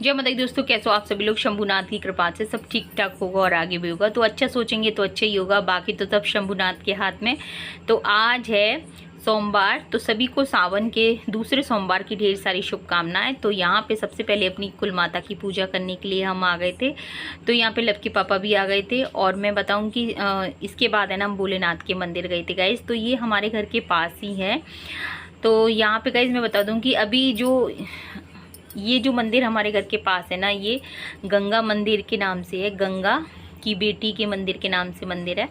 जय माता दी दोस्तों, कैसे हो आप सभी लोग। शंभुनाथ की कृपा से सब ठीक ठाक होगा और आगे भी होगा। तो अच्छा सोचेंगे तो अच्छा ही होगा, बाकी तो तब शंभुनाथ के हाथ में। तो आज है सोमवार, तो सभी को सावन के दूसरे सोमवार की ढेर सारी शुभकामनाएं। तो यहाँ पे सबसे पहले अपनी कुल माता की पूजा करने के लिए हम आ गए थे। तो यहाँ पे लव के पापा भी आ गए थे। और मैं बताऊँ कि इसके बाद है ना हम भोलेनाथ के मंदिर गए थे गाइज। तो ये हमारे घर के पास ही है। तो यहाँ पे गाइज मैं बता दूँ कि अभी ये जो मंदिर हमारे घर के पास है ना, ये गंगा मंदिर के नाम से है। गंगा की बेटी के मंदिर के नाम से मंदिर है।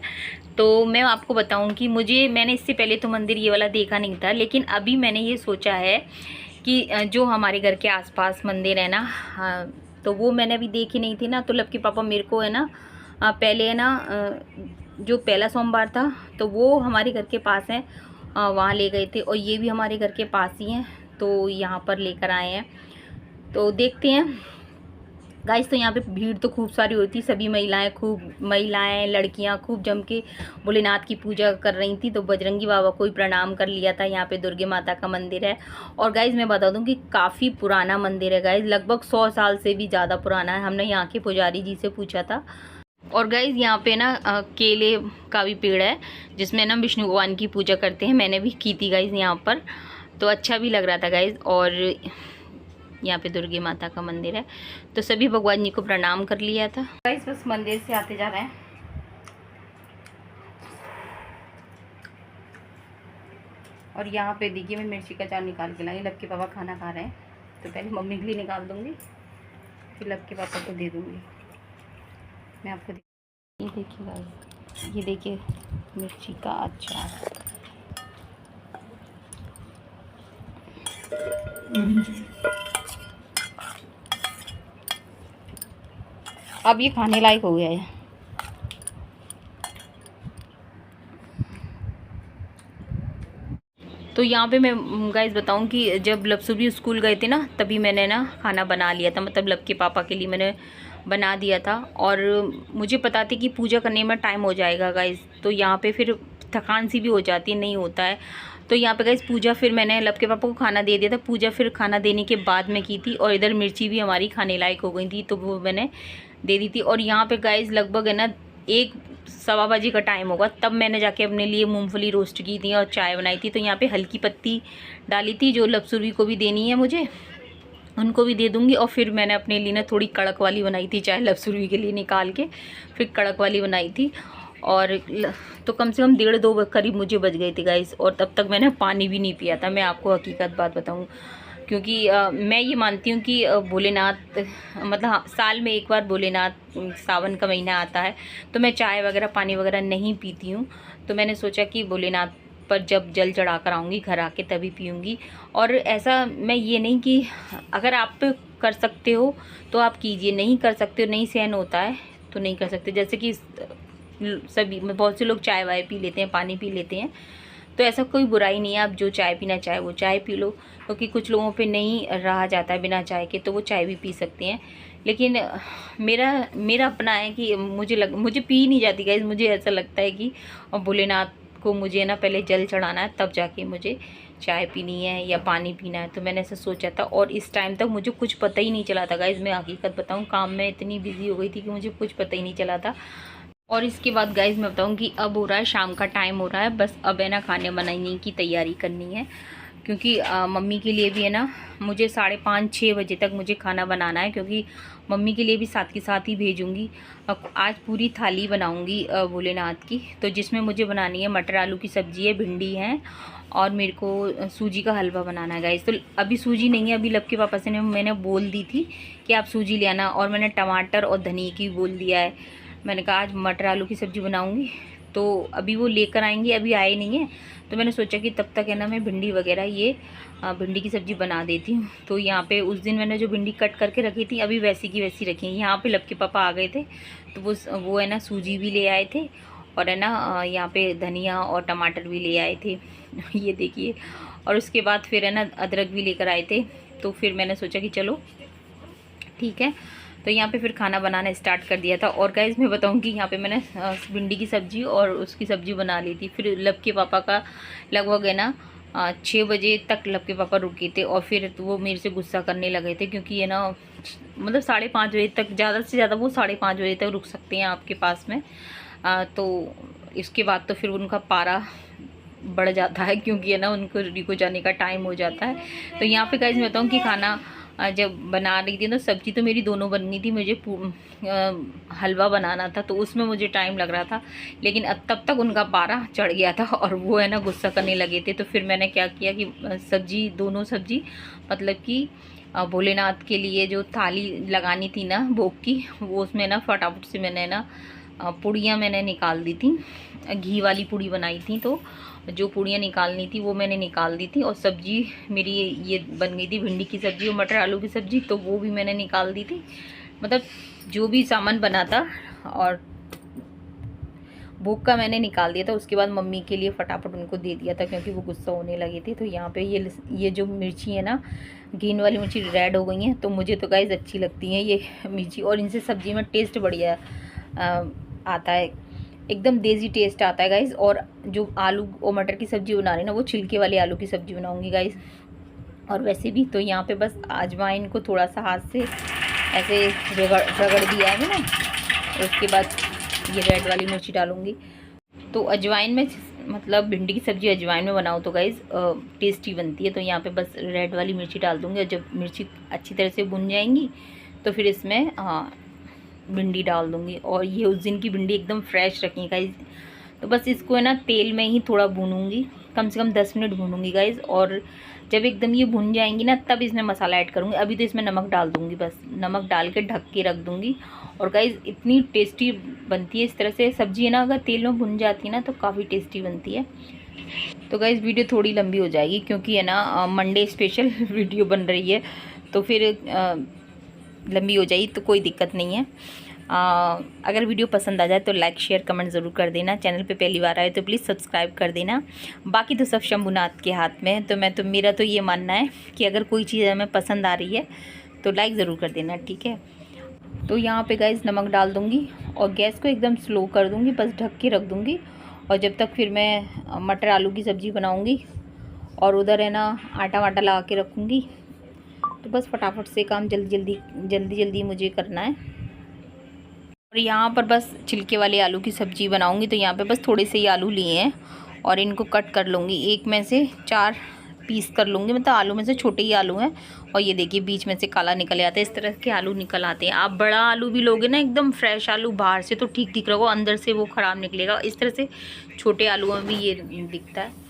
तो मैं आपको बताऊं कि मैंने इससे पहले तो मंदिर ये वाला देखा नहीं था, लेकिन अभी मैंने ये सोचा है कि जो हमारे घर के आसपास मंदिर है ना, तो वो मैंने अभी देखी नहीं थी ना। तो लब के पापा मेरे को है ना पहले है ना जो पहला सोमवार था तो वो हमारे घर के पास है, वहाँ ले गए थे। और ये भी हमारे घर के पास ही हैं, तो यहाँ पर लेकर आए हैं। तो देखते हैं गाइस। तो यहाँ पे भीड़ तो खूब सारी होती, सभी महिलाएं लड़कियां खूब जम के भोलेनाथ की पूजा कर रही थी। तो बजरंगी बाबा को ही प्रणाम कर लिया था। यहाँ पे दुर्गे माता का मंदिर है। और गाइस मैं बता दूं कि काफ़ी पुराना मंदिर है गाइस, लगभग 100 साल से भी ज़्यादा पुराना है। हमने यहाँ के पुजारी जी से पूछा था। और गाइज यहाँ पे ना केले का भी पेड़ है, जिसमें ना विष्णु भगवान की पूजा करते हैं। मैंने भी की थी गाइज यहाँ पर, तो अच्छा भी लग रहा था गाइज। और यहाँ पे दुर्गे माता का मंदिर है, तो सभी भगवान जी को प्रणाम कर लिया था गाइस। बस मंदिर से आते जा रहे हैं। और यहाँ पे देखिए मैं मिर्ची का अचार निकाल के लाई। लब के पापा खाना खा रहे हैं, तो पहले मम्मी के लिए निकाल दूँगी, फिर लब के पापा को दे दूँगी। मैं आपको ये देखिए गाइस, ये देखिए मिर्ची का अचार। अब ये खाने लायक हो गया है। तो यहाँ पे मैं गाइस बताऊँ कि जब लपसू भी स्कूल गए थे ना, तभी मैंने ना खाना बना लिया था। मतलब लब के पापा के लिए मैंने बना दिया था। और मुझे पता थी कि पूजा करने में टाइम हो जाएगा गाइस, तो यहाँ पे फिर थकान सी भी हो जाती है, नहीं होता है। तो यहाँ पे गाइस पूजा फिर मैंने लब के पापा को खाना दे दिया था। पूजा फिर खाना देने के बाद में की थी। और इधर मिर्ची भी हमारी खाने लायक हो गई थी, तो वो मैंने दे दी थी। और यहाँ पे गाइस लगभग है ना 1-1:15 बजे का टाइम होगा, तब मैंने जाके अपने लिए मूंगफली रोस्ट की थी और चाय बनाई थी। तो यहाँ पे हल्की पत्ती डाली थी, जो लपसुरवी को भी देनी है मुझे, उनको भी दे दूँगी। और फिर मैंने अपने लिए ना थोड़ी कड़क वाली बनाई थी चाय, लपसुरवी के लिए निकाल के फिर कड़क वाली बनाई थी। और तो कम से कम 1:30-2 करीब मुझे बज गई थी गाइस। और तब तक मैंने पानी भी नहीं पिया था, मैं आपको हकीकत बात बताऊँ। क्योंकि मैं ये मानती हूँ कि भोलेनाथ मतलब हाँ, साल में एक बार भोलेनाथ सावन का महीना आता है, तो मैं चाय वगैरह पानी वगैरह नहीं पीती हूँ। तो मैंने सोचा कि भोलेनाथ पर जब जल चढ़ा कर आऊँगी घर आके तभी पीऊँगी। और ऐसा मैं ये नहीं कि अगर आप कर सकते हो तो आप कीजिए, नहीं कर सकते हो, नहीं सहन होता है तो नहीं कर सकते। जैसे कि सभी बहुत से लोग चाय वाय पी लेते हैं, पानी पी लेते हैं, तो ऐसा कोई बुराई नहीं है। आप जो चाय पीना चाहे वो चाय पी लो, क्योंकि कुछ लोगों पे नहीं रहा जाता है बिना चाय के, तो वो चाय भी पी सकते हैं। लेकिन मेरा अपना है कि मुझे पी नहीं जाती गाइस। मुझे ऐसा लगता है कि भोलेनाथ को मुझे ना पहले जल चढ़ाना है, तब जाके मुझे चाय पीनी है या पानी पीना है। तो मैंने ऐसा सोचा था। और इस टाइम तक मुझे कुछ पता ही नहीं चला था गाइस। मैं हकीकत बताऊँ, काम में इतनी बिजी हो गई थी कि मुझे कुछ पता ही नहीं चला था। और इसके बाद गाइज मैं बताऊँ कि अब हो रहा है शाम का टाइम हो रहा है। बस अब है ना खाने बनाने की तैयारी करनी है, क्योंकि मम्मी के लिए भी है ना मुझे 5:30-6 बजे तक मुझे खाना बनाना है, क्योंकि मम्मी के लिए भी साथ के साथ ही भेजूँगी। आज पूरी थाली बनाऊँगी भोलेनाथ की, तो जिसमें मुझे बनानी है मटर आलू की सब्ज़ी है, भिंडी है, और मेरे को सूजी का हलवा बनाना है गाइज। तो अभी सूजी नहीं है, अभी लब के पापा से मैंने बोल दी थी कि आप सूजी ले आना। और मैंने टमाटर और धनिया की बोल दिया है। मैंने कहा आज मटर आलू की सब्ज़ी बनाऊंगी, तो अभी वो लेकर आएंगे, अभी आए नहीं है। तो मैंने सोचा कि तब तक है ना मैं भिंडी वगैरह ये भिंडी की सब्ज़ी बना देती हूँ। तो यहाँ पे उस दिन मैंने जो भिंडी कट करके रखी थी, अभी वैसी की वैसी रखी है। यहाँ पे लब के पापा आ गए थे, तो वो है ना सूजी भी ले आए थे, और है ना यहाँ पे धनिया और टमाटर भी ले आए थे ये देखिए। और उसके बाद फिर है ना अदरक भी लेकर आए थे। तो फिर मैंने सोचा कि चलो ठीक है, तो यहाँ पे फिर खाना बनाना स्टार्ट कर दिया था। और गाइज मैं बताऊँ कि यहाँ पे मैंने भिंडी की सब्ज़ी और उसकी सब्ज़ी बना ली थी। फिर लब के पापा का लगभग है ना 6 बजे तक लपके पापा रुके थे और फिर तो वो मेरे से गुस्सा करने लगे थे, क्योंकि ये ना मतलब 5:30 बजे तक, ज़्यादा से ज़्यादा वो 5:30 बजे तक रुक सकते हैं आपके पास में। तो इसके बाद तो फिर उनका पारा बढ़ जाता है, क्योंकि है ना उनको रिको जाने का टाइम हो जाता है। तो यहाँ पे गाइस मैं बताऊँ कि खाना जब बना रही थी तो सब्ज़ी तो मेरी दोनों बननी थी, मुझे हलवा बनाना था तो उसमें मुझे टाइम लग रहा था, लेकिन तब तक उनका पारा चढ़ गया था और वो है ना गुस्सा करने लगे थे। तो फिर मैंने क्या किया कि सब्ज़ी, दोनों सब्ज़ी मतलब कि भोलेनाथ के लिए जो थाली लगानी थी ना भोग की, वो उसमें ना फटाफट से मैंने ना पूड़ियाँ मैंने निकाल दी थी, घी वाली पूड़ी बनाई थी, तो जो पूड़ियाँ निकालनी थी वो मैंने निकाल दी थी। और सब्ज़ी मेरी ये बन गई थी भिंडी की सब्ज़ी और मटर आलू की सब्ज़ी, तो वो भी मैंने निकाल दी थी। मतलब जो भी सामान बना था और भोग का मैंने निकाल दिया था। उसके बाद मम्मी के लिए फटाफट उनको दे दिया था, क्योंकि वो गुस्सा होने लगी थी। तो यहाँ पे ये जो मिर्ची है ना, ग्रीन वाली मिर्ची रेड हो गई हैं, तो मुझे तो गाइस अच्छी लगती हैं ये मिर्ची, और इनसे सब्ज़ी में टेस्ट बढ़िया आता है, एकदम देसी टेस्ट आता है गाइस। और जो आलू और मटर की सब्ज़ी बना रही है ना, वो छिलके वाले आलू की सब्ज़ी बनाऊंगी गाइस। और वैसे भी तो यहाँ पे बस अजवाइन को थोड़ा सा हाथ से ऐसे रगड़ दिया है ना, उसके बाद ये रेड वाली मिर्ची डालूंगी। तो अजवाइन में मतलब भिंडी की सब्ज़ी अजवाइन में बनाओ तो गाइस टेस्टी बनती है। तो यहाँ पे बस रेड वाली मिर्ची डाल दूँगी, और जब मिर्ची अच्छी तरह से भुन जाएंगी तो फिर इसमें भिंडी डाल दूँगी। और ये उस दिन की भिंडी एकदम फ्रेश रखी गाइस। तो बस इसको है ना तेल में ही थोड़ा भूनूंगी, कम से कम 10 मिनट भूनूंगी गाइस। और जब एकदम ये भुन जाएंगी ना, तब इसमें मसाला ऐड करूँगी। अभी तो इसमें नमक डाल दूँगी, बस नमक डाल के ढक के रख दूँगी। और गाइस इतनी टेस्टी बनती है इस तरह से सब्ज़ी है ना, अगर तेल में भुन जाती है ना तो काफ़ी टेस्टी बनती है। तो गाइस वीडियो थोड़ी लंबी हो जाएगी, क्योंकि है ना मंडे स्पेशल वीडियो बन रही है, तो फिर लंबी हो जाएगी तो कोई दिक्कत नहीं है। अगर वीडियो पसंद आ जाए तो लाइक शेयर कमेंट ज़रूर कर देना। चैनल पे पहली बार आए तो प्लीज़ सब्सक्राइब कर देना। बाकी तो सब शंभुनाथ के हाथ में है। तो मेरा तो ये मानना है कि अगर कोई चीज़ हमें पसंद आ रही है तो लाइक ज़रूर कर देना, ठीक है। तो यहाँ पे गाइस नमक डाल दूँगी और गैस को एकदम स्लो कर दूँगी, बस ढक के रख दूँगी। और जब तक फिर मैं मटर आलू की सब्ज़ी बनाऊँगी और उधर है ना आटा वाटा लगा के रखूँगी। तो बस फटाफट से काम जल्दी मुझे करना है। और यहाँ पर बस छिलके वाले आलू की सब्ज़ी बनाऊँगी। तो यहाँ पे बस थोड़े से ही आलू लिए हैं और इनको कट कर लूँगी, एक में से 4 पीस कर लूँगी। मतलब आलू में से छोटे ही आलू हैं, और ये देखिए बीच में से काला निकल आता है, इस तरह के आलू निकल आते हैं। आप बड़ा आलू भी लोगे ना, एकदम फ्रेश आलू, बाहर से तो ठीक दिख रहा होगा, अंदर से वो ख़राब निकलेगा। इस तरह से छोटे आलूओं में भी ये दिखता है।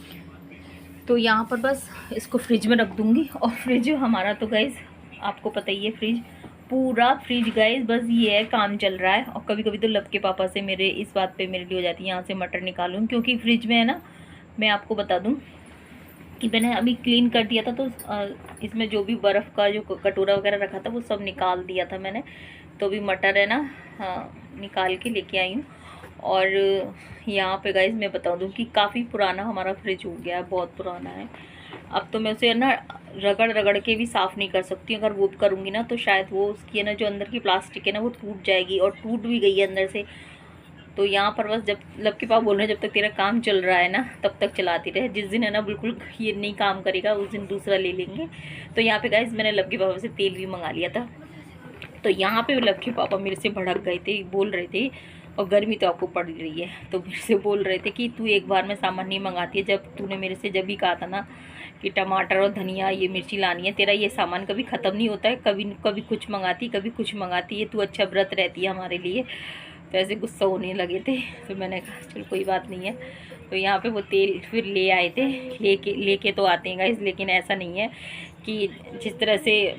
तो यहाँ पर बस इसको फ्रिज में रख दूँगी। और फ्रिज हमारा तो गाइस आपको पता ही है, फ्रिज पूरा फ्रिज गाइस बस ये है, काम चल रहा है। और कभी कभी तो लब के पापा से मेरे इस बात पे मेरे लिए हो जाती है, यहाँ से मटर निकालूँ, क्योंकि फ्रिज में है ना, मैं आपको बता दूँ कि मैंने अभी क्लीन कर दिया था, तो इसमें जो भी बर्फ़ का जो कटोरा वगैरह रखा था वो सब निकाल दिया था मैंने। तो अभी मटर है ना निकाल के लेके आई हूँ। और यहाँ पे गाइस मैं बता दूँ कि काफ़ी पुराना हमारा फ्रिज हो गया है, बहुत पुराना है। अब तो मैं उसे ना रगड़ के भी साफ़ नहीं कर सकती। अगर वो करूँगी ना तो शायद वो उसकी है ना जो अंदर की प्लास्टिक है ना वो टूट जाएगी, और टूट भी गई है अंदर से। तो यहाँ पर बस जब लब के पापा बोल रहे हैं जब तक तेरा काम चल रहा है ना तब तक चलाती रहे, जिस दिन है ना बिल्कुल ये नहीं काम करेगा उस दिन दूसरा ले लेंगे। तो यहाँ पे गाइस मैंने लब के पापा से तेल भी मंगा लिया था। तो यहाँ पे लब के पापा मेरे से भड़क गए थे, बोल रहे थे, और गर्मी तो आपको पड़ रही है, तो मेरे से बोल रहे थे कि तू एक बार में सामान नहीं मंगाती है, जब तूने मेरे से जब भी कहा था ना कि टमाटर और धनिया ये मिर्ची लानी है, तेरा ये सामान कभी ख़त्म नहीं होता है, कभी कुछ मंगाती, कभी कुछ मंगाती है, तू अच्छा व्रत रहती है हमारे लिए। तो ऐसे गुस्सा होने लगे थे। तो मैंने कहा चलो कोई बात नहीं है। तो यहाँ पे वो तेल फिर ले आए थे, लेके तो आते हैं गाइस, लेकिन ऐसा नहीं है कि जिस तरह से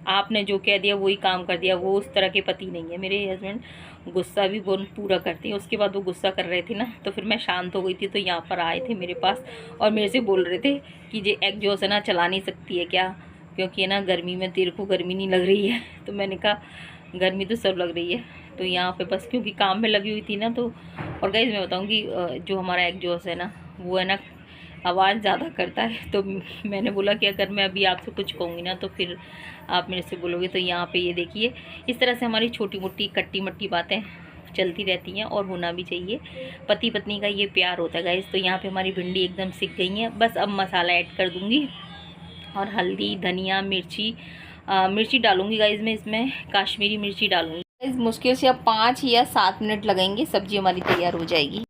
आपने जो कह दिया वही काम कर दिया, वो उस तरह के पति नहीं है मेरे हस्बैंड। गुस्सा भी बहुत पूरा करते हैं। उसके बाद वो गुस्सा कर रहे थे ना, तो फिर मैं शांत हो गई थी। तो यहाँ पर आए थे मेरे पास और मेरे से बोल रहे थे कि ये एग्जॉस्ट है ना चला नहीं सकती है क्या, क्योंकि है ना गर्मी में तेरे को गर्मी नहीं लग रही है। तो मैंने कहा गर्मी तो सब लग रही है। तो यहाँ पे बस क्योंकि काम में लगी हुई थी ना, तो और गाइस मैं बताऊँ कि जो हमारा एग्जॉस्ट है ना वो है ना आवाज़ ज़्यादा करता है। तो मैंने बोला कि अगर मैं अभी आपसे कुछ कहूँगी ना तो फिर आप मेरे से बोलोगे। तो यहाँ पे ये देखिए इस तरह से हमारी छोटी मोटी कट्टी मट्टी बातें चलती रहती हैं और होना भी चाहिए, पति पत्नी का ये प्यार होता है गाइस। तो यहाँ पे हमारी भिंडी एकदम सिक गई हैं। बस अब मसाला ऐड कर दूँगी और हल्दी, धनिया, मिर्ची डालूँगी गाइस मैं इसमें, काश्मीरी मिर्ची डालूँगी गाइस। मुश्किल से अब 5 या 7 मिनट लगेंगे, सब्जी हमारी तैयार हो जाएगी।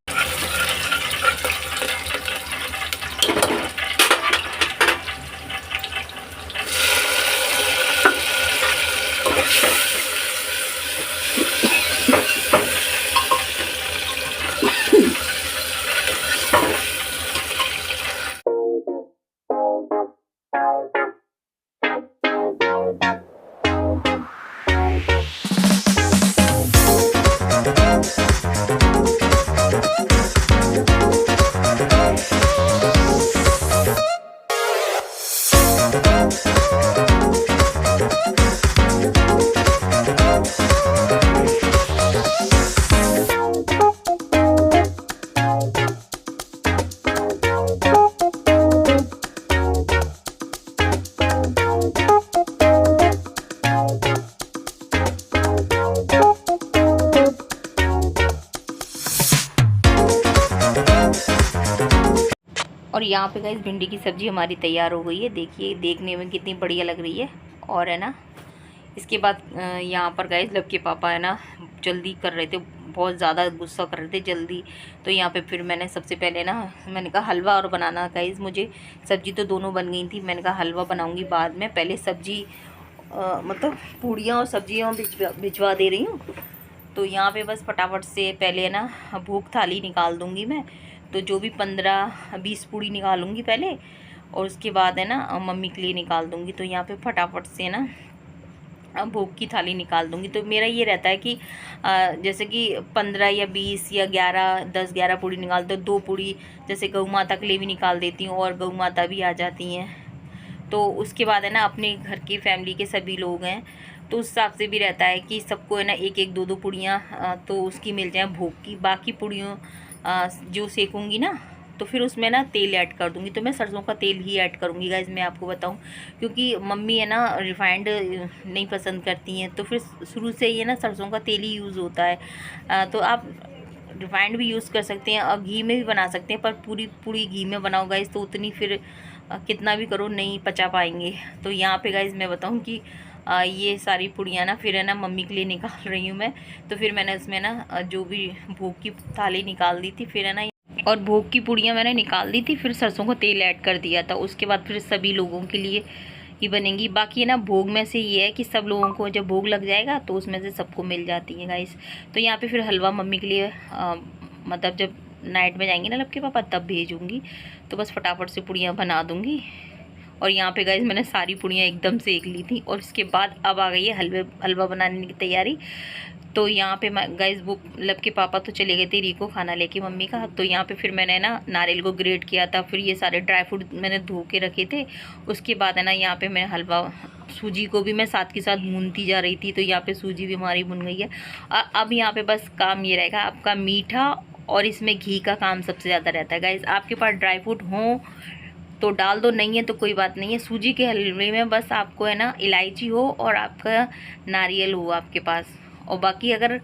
और यहाँ पे गाइस भिंडी की सब्ज़ी हमारी तैयार हो गई है। देखिए देखने में कितनी बढ़िया लग रही है। और है ना, इसके बाद यहाँ पर गाइस लब के पापा है ना जल्दी कर रहे थे, बहुत ज़्यादा गुस्सा कर रहे थे जल्दी। तो यहाँ पे फिर मैंने सबसे पहले ना मैंने कहा हलवा और बनाना गाइस मुझे, सब्ज़ी तो दोनों बन गई थी, मैंने कहा हलवा बनाऊँगी बाद में, पहले सब्ज़ी मतलब पूड़ियाँ और सब्जियाँ भिजवा दे रही हूँ। तो यहाँ पे बस फटाफट से पहले ना भूख थाली निकाल दूँगी मैं, तो जो भी 15-20 पूड़ी निकालूंगी पहले, और उसके बाद है ना मम्मी के लिए निकाल दूंगी। तो यहाँ पे फटाफट से ना भोग की थाली निकाल दूंगी। तो मेरा ये रहता है कि जैसे कि 15 या 20 या 10-11 पूड़ी निकाल दो, 2 पूड़ी जैसे गौ माता के लिए भी निकाल देती हूँ और गौ माता भी आ जाती हैं। तो उसके बाद है ना अपने घर की फैमिली के सभी लोग हैं, तो उस हिसाब से भी रहता है कि सबको है ना 1-1 2-2 पूड़ियाँ तो उसकी मिल जाए भोग की। बाकी पूड़ियों जो सेकूँगी ना तो फिर उसमें ना तेल ऐड कर दूँगी। तो मैं सरसों का तेल ही ऐड करूँगी गाइज, मैं आपको बताऊँ, क्योंकि मम्मी है ना रिफाइंड नहीं पसंद करती हैं, तो फिर शुरू से ही है ना सरसों का तेल ही यूज़ होता है। तो आप रिफाइंड भी यूज़ कर सकते हैं और घी में भी बना सकते हैं, पर पूरी घी में बनाओ गाइज तो उतनी फिर कितना भी करो नहीं पचा पाएंगे। तो यहाँ पे गाइज मैं बताऊँ कि ये सारी पुड़ियाँ ना फिर है ना मम्मी के लिए निकाल रही हूँ मैं। तो फिर मैंने उसमें ना जो भी भोग की थाली निकाल दी थी, फिर है ना और भोग की पुड़ियाँ मैंने निकाल दी थी, फिर सरसों का तेल ऐड कर दिया था। उसके बाद फिर सभी लोगों के लिए ही बनेंगी। बाकी है ना भोग में से ये है कि सब लोगों को जब भोग लग जाएगा तो उसमें से सबको मिल जाती है गाइस। तो यहाँ पे फिर हलवा मम्मी के लिए मतलब जब नाइट में जाएंगी ना लब के पापा तब भेजूँगी। तो बस फटाफट से पुड़ियाँ बना दूँगी। और यहाँ पे गाइस मैंने सारी पुड़ियाँ एकदम से सेक ली थी। और इसके बाद अब आ गई है हलवा बनाने की तैयारी। तो यहाँ पे गाइस वो लब के पापा तो चले गए थे रीको खाना लेके मम्मी का। तो यहाँ पे फिर मैंने ना नारियल को ग्रेट किया था, फिर ये सारे ड्राई फ्रूट मैंने धो के रखे थे। उसके बाद है ना यहाँ पे मैं हलवा सूजी को भी मैं साथ के साथ भूनती जा रही थी। तो यहाँ पे सूजी भी हमारी भुन गई है। अब यहाँ पे बस काम ये रहेगा आपका मीठा और इसमें घी का काम सबसे ज़्यादा रहता है गाइस। आपके पास ड्राई फ्रूट हो तो डाल दो, नहीं है तो कोई बात नहीं है। सूजी के हलवे में बस आपको है ना इलायची हो और आपका नारियल हो आपके पास, और बाकी अगर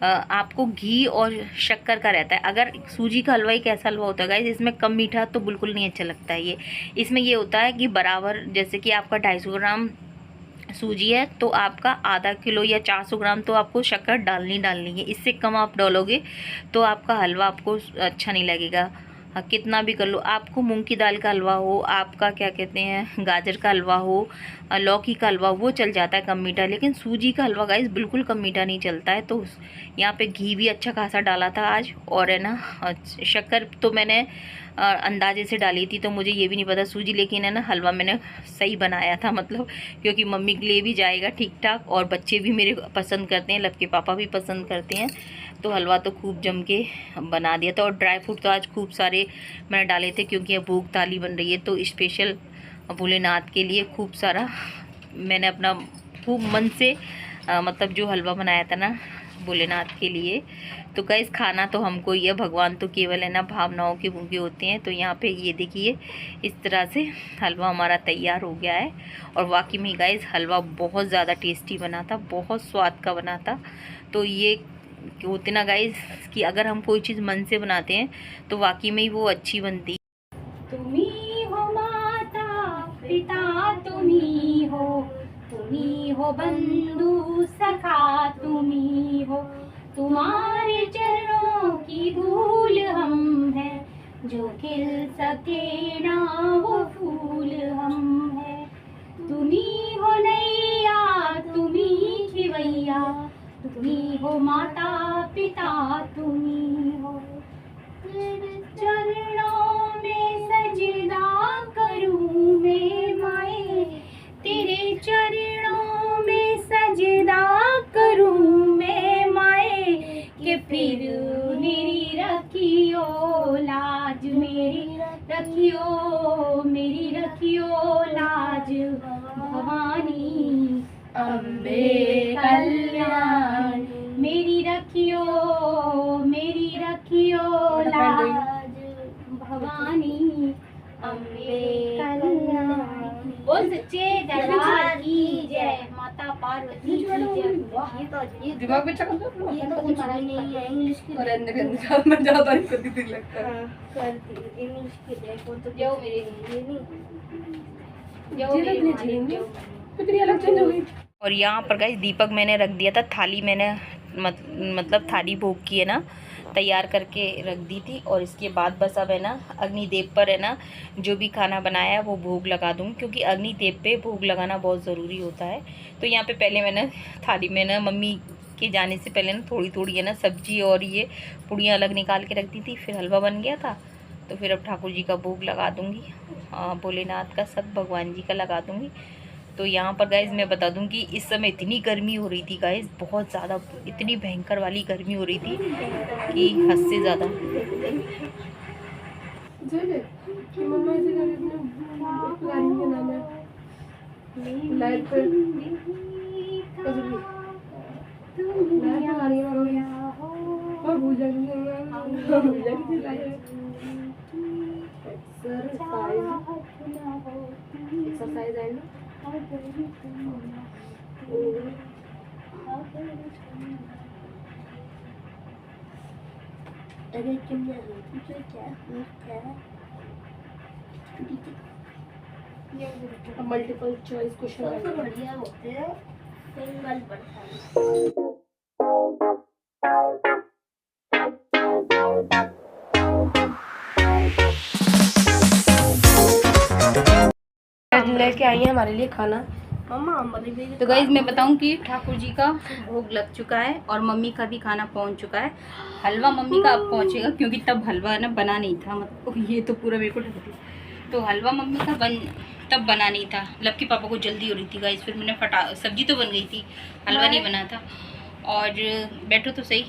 आपको घी और शक्कर का रहता है। अगर सूजी का हलवा एक ऐसा हलवा होता है गाइस इसमें कम मीठा तो बिल्कुल नहीं अच्छा लगता है। ये इसमें ये होता है कि बराबर, जैसे कि आपका 250 ग्राम सूजी है तो आपका आधा किलो या 400 ग्राम तो आपको शक्कर डालनी है। इससे कम आप डालोगे तो आपका हलवा आपको अच्छा नहीं लगेगा। कितना भी कर लो, आपको मूंग की दाल का हलवा हो, आपका क्या कहते हैं गाजर का हलवा हो, लौकी का हलवा, वो चल जाता है कम मीठा। लेकिन सूजी का हलवा गाइस बिल्कुल कम मीठा नहीं चलता है। तो यहाँ पे घी भी अच्छा खासा डाला था आज। और है ना शक्कर तो मैंने अंदाजे से डाली थी, तो मुझे ये भी नहीं पता सूजी, लेकिन है ना हलवा मैंने सही बनाया था, मतलब क्योंकि मम्मी के लिए भी जाएगा ठीक ठाक और बच्चे भी मेरे पसंद करते हैं, लबके पापा भी पसंद करते हैं। तो हलवा तो खूब जम के बना दिया था। और ड्राई फ्रूट तो आज खूब सारे मैंने डाले थे, क्योंकि अब भोग थाली बन रही है तो स्पेशल भोलेनाथ के लिए खूब सारा मैंने अपना खूब मन से मतलब जो हलवा बनाया था ना भोलेनाथ के लिए। तो गाइस खाना तो हमको ही है, भगवान तो केवल है ना भावनाओं के भूखे होते हैं। तो यहाँ पे ये देखिए इस तरह से हलवा हमारा तैयार हो गया है। और वाकई में गाइस हलवा बहुत ज़्यादा टेस्टी बना था, बहुत स्वाद का बना था। तो ये कि होते ना गाइस कि अगर हम कोई चीज़ मन से बनाते हैं तो वाकई में ही वो अच्छी बनती। तुम्ही हो माता पिता, तुम्ही हो बंधु सखा, तुम्ही हो, तुम्हारे चरणों की धूल हम है, जो खिल सके ना वो फूल हम है। तुम्ही हो नैया, तुम्ही खिवैया, तुम्ही हो माता पिता, तुम्ही हो। तेरे चरणों में सजदा करूं मैं माए, तेरे चरणों में सजदा करूं मैं माए, कि फिर मेरी रखियो लाज, मेरी रखियो लाज, भवानी अम्बे कल्याण, मेरी रखियो लाज, भवानी अम्बे कल्याण। बोल सच्चे दरबार की जय, माता पार्वती की जय। दिमाग में चक्कर तो ये तो पढ़ाई नहीं है, इंग्लिश की। और अंदर के अंदर मैं ज्यादा ही करती थी लगता है। करती इंग्लिश की देखो तो जाओ मेरे ये नहीं जाओ मेरे मालिक, जाओ। कितनी अलग चेंज हो गई। और यहाँ पर गाइस दीपक मैंने रख दिया था, थाली मैंने मतलब थाली भोग की है ना तैयार करके रख दी थी। और इसके बाद बस अब है ना अग्निदेव पर है ना जो भी खाना बनाया है वो भोग लगा दूँ, क्योंकि अग्निदेव पे भोग लगाना बहुत ज़रूरी होता है। तो यहाँ पे पहले मैंने थाली में ना मम्मी के जाने से पहले ना थोड़ी थोड़ी है ना सब्जी और ये पुड़ियाँ अलग निकाल के रख दी थी। फिर हलवा बन गया था, तो फिर अब ठाकुर जी का भोग लगा दूँगी, भोलेनाथ का सब भगवान जी का लगा दूँगी। तो यहाँ पर गाइज़ मैं बता दूँ कि इस समय इतनी गर्मी हो रही थी गाइज़, बहुत ज़्यादा, इतनी भयंकर वाली गर्मी हो रही थी कि हद से ज़्यादा। मम्मा ऐसे कर रही है, के नाम है लाइट पर और भूजा एक्सरसाइज है ना। अगर तुमने क्या मल्टीपल चॉइस क्वेश्चन सबसे बढ़िया होते हैं सिंगल पर्सन। लेके आई है हमारे लिए खाना मम्मा तो गाइज मैं बताऊं कि ठाकुर जी का भोग लग चुका है और मम्मी का भी खाना पहुंच चुका है। हलवा मम्मी का अब पहुंचेगा, क्योंकि तब हलवा ना बना नहीं था, मतलब ये तो पूरा मेरे को ढक दी। तो हलवा मम्मी का तब बना नहीं था, लब के पापा को जल्दी हो रही थी गाइज। फिर मैंने सब्जी तो बन गई थी, हलवा नहीं बना था। और बैठो तो सही।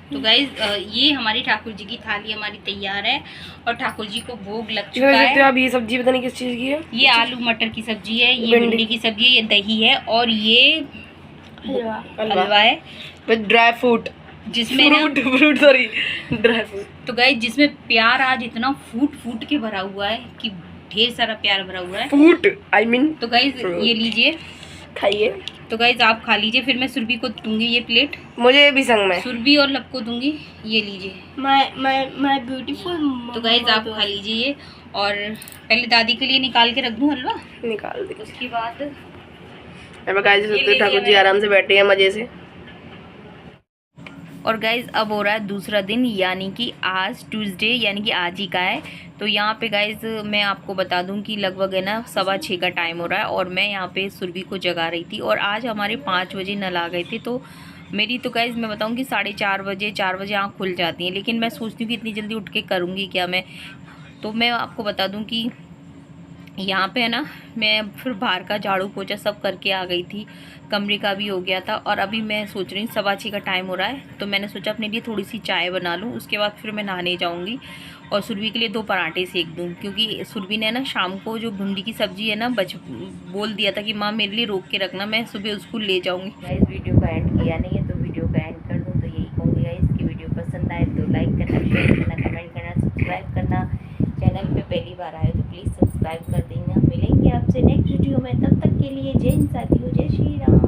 तो गाइज ये हमारी ठाकुर जी की थाली हमारी तैयार है और ठाकुर जी को भोग लग चुका है। अब ये सब्जी पता नहीं किस चीज़ की है। ये आलू मटर की सब्जी है, ये भिंडी की सब्जी है, ये दही है और ये हलवा है विद ड्राई फ्रूट, जिसमें फ्रूट सॉरी ड्राई फ्रूट। तो गाइस जिसमें प्यार आज इतना फूट के भरा हुआ है कि ढेर सारा प्यार भरा हुआ है। Fruit I mean. तो गाइस ये लीजिए, खाइए। तो गाइस आप खा लीजिए, फिर मैं सुरभि को दूंगी ये प्लेट, मुझे भी संग में सुरभि और लब को दूंगी। ये लीजिए मैं ब्यूटीफुल। तो गाइस आप खा लीजिए ये, और पहले दादी के लिए निकाल के रख दूं हलवा, निकाल दे। उसके बाद ठाकुर जी आराम से बैठे हैं मजे से। और गाइज़ अब हो रहा है दूसरा दिन, यानी कि आज ट्यूसडे, यानी कि आज ही का है। तो यहाँ पे गाइज़ मैं आपको बता दूँ कि लगभग है ना 6:15 का टाइम हो रहा है और मैं यहाँ पे सुरभि को जगा रही थी। और आज हमारे 5 बजे नल आ गए थे। तो मेरी तो गाइज़ मैं बताऊँ कि 4:30 4 बजे आँख खुल जाती है, लेकिन मैं सोचती हूँ कि इतनी जल्दी उठ के करूँगी क्या मैं। तो मैं आपको बता दूँ कि यहाँ पे है ना मैं फिर बाहर का झाड़ू पोछा सब करके आ गई थी, कमरे का भी हो गया था। और अभी मैं सोच रही हूँ 6:15 का टाइम हो रहा है, तो मैंने सोचा अपने लिए थोड़ी सी चाय बना लूँ, उसके बाद फिर मैं नहाने जाऊँगी और सुरभि के लिए 2 पराठे सेक दूँ। क्योंकि सुरभि ने ना शाम को जो भिंडी की सब्ज़ी है ना बोल दिया था कि माँ मेरे लिए रोक के रखना, मैं सुबह स्कूल ले जाऊँगी। गाइस वीडियो का एंड किया नहीं है तो वीडियो का एंड कर दूँ। तो यही कहूँगी गाइस कि वीडियो पसंद आए तो लाइक करना, शेयर करना, कमेंट करना, सब्सक्राइब करना। चैनल पे पहली बार आए तो प्लीज़ सब्सक्राइब कर देना। मिलेंगे आपसे नेक्स्ट वीडियो में, तब तक के लिए जय हिंद साथियों, जय श्री राम।